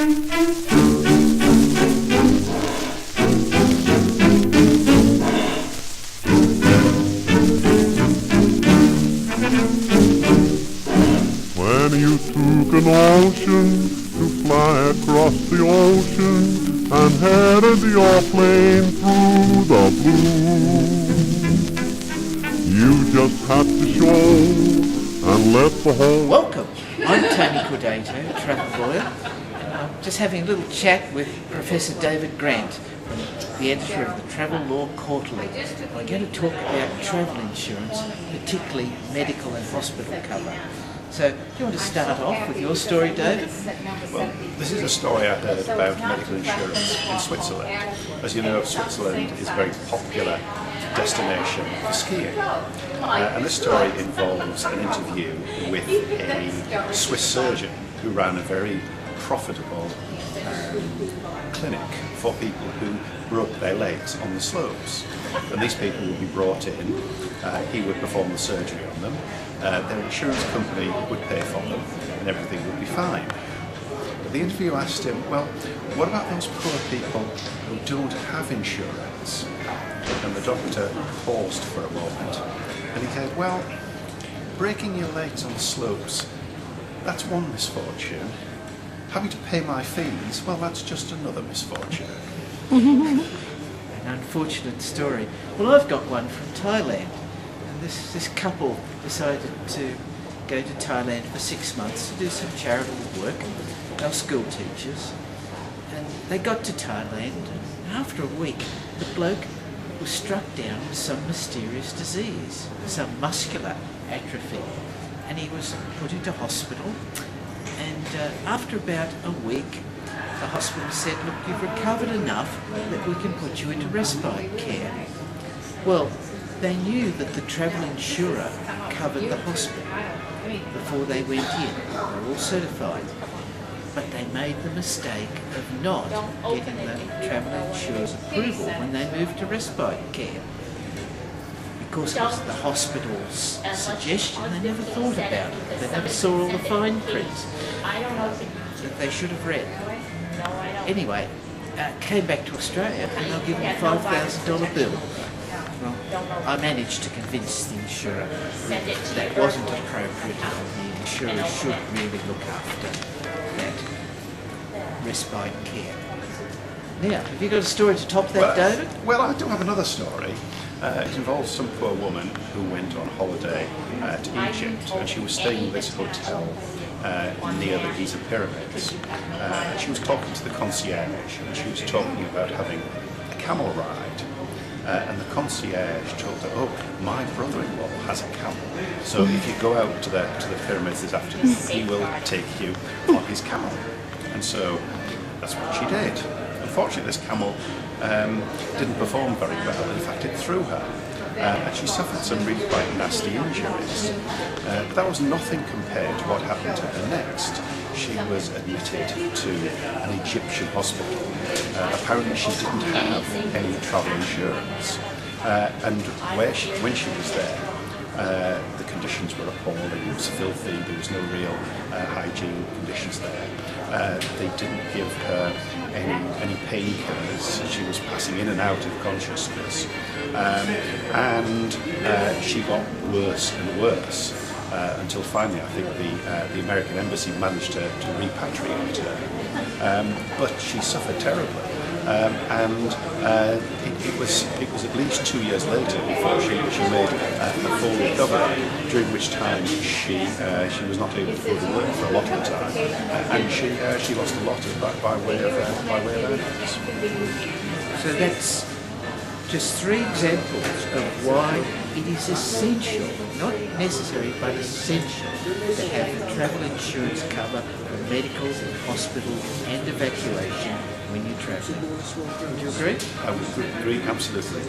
When you took an ocean to fly across the ocean and headed your plane through the blue, you just had to show and let the whole... Welcome, I'm Tony Cordato, travel lawyer, and I'm just having a little chat with Professor David Grant, the editor of the Travel Law Quarterly. We're going to talk about travel insurance, particularly medical and hospital cover. So, do you want to start off with your story, David? Well, this is a story I heard about medical insurance in Switzerland. As you know, Switzerland is a very popular destination for skiing. And this story involves an interview with a Swiss surgeon who ran a very profitable clinic for people who broke their legs on the slopes. And these people would be brought in, he would perform the surgery on them, their insurance company would pay for them, and everything would be fine. But the interview asked him, well, what about those poor people who don't have insurance? And the doctor paused for a moment, and he said, well, breaking your legs on slopes, that's one misfortune. Having to pay my fees, well, that's just another misfortune. An unfortunate story. Well, I've got one from Thailand. And this couple decided to go to Thailand for 6 months to do some charitable work. They're school teachers. And they got to Thailand, and after a week, the bloke was struck down with some mysterious disease, some muscular atrophy. And he was put into hospital. And after about a week, the hospital said, look, you've recovered enough that we can put you into respite care. Well, they knew that the travel insurer covered the hospital before they went in. They were all certified. But they made the mistake of not getting the travel insurer's approval when they moved to respite care. Because it was the hospital's suggestion, they never thought about it. They never saw all the fine prints that they should have read. Anyway, came back to Australia and I'll give them a $5,000 bill. Well, I managed to convince the insurer that wasn't appropriate and the insurer should really look after that respite care. Now, have you got a story to top that, David? Well, I do have another story. It involves some poor woman who went on holiday to Egypt, and she was staying in this hotel near the Giza pyramids. And she was talking to the concierge, and she was talking about having a camel ride. And the concierge told her, oh, my brother-in-law has a camel. So if you go out to the pyramids this afternoon, he will take you on his camel. And so that's what she did. Unfortunately, this camel didn't perform very well. In fact, it threw her. And she suffered some really quite nasty injuries. But that was nothing compared to what happened to her next. She was admitted to an Egyptian hospital. Apparently she didn't have any travel insurance. And when she was there, the conditions were appalling. It was filthy. There was no real hygiene conditions there. They didn't give her any painkillers. She was passing in and out of consciousness. And she got worse and worse until finally, I think the American embassy managed to repatriate her. But she suffered terribly. And it was at least 2 years later before she made a full recovery, during which time she was not able to go to work for a lot of the time, and she lost a lot of that by way of earnings. So that's just 3 examples of why it is essential, not necessary, but essential to have travel insurance cover for medical, hospital and evacuation when you're travelling. Would you agree? I would agree, absolutely.